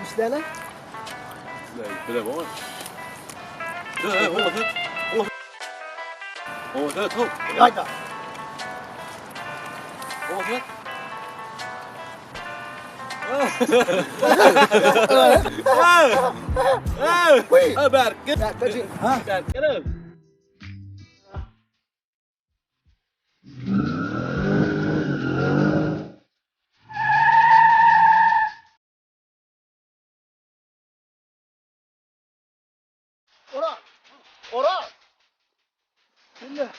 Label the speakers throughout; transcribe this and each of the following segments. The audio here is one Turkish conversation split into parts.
Speaker 1: İşte lan.
Speaker 2: 그래 먹어. 그래 먹어. 그래 톡.
Speaker 1: Hayda.
Speaker 2: 먹어 그래. Berk,
Speaker 1: Berk, ha?
Speaker 2: Berk, gel.
Speaker 1: Ora. Ora. Şimdi.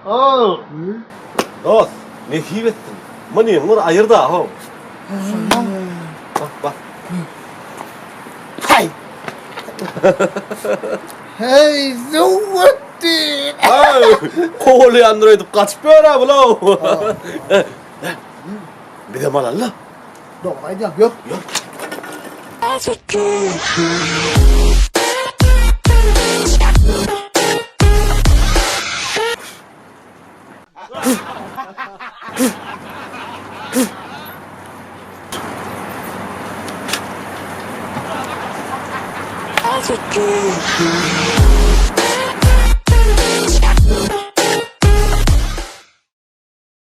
Speaker 3: Oh.
Speaker 2: Dost, ne hibettin? Mani mur ayırdı ha. Bak bak.
Speaker 1: Hay. Hey, zuvatti.
Speaker 2: Ay, kolu android kaçıp böyle bula. Bir de malalla.
Speaker 1: Doğru, haydi yok. Yok.
Speaker 4: That's a good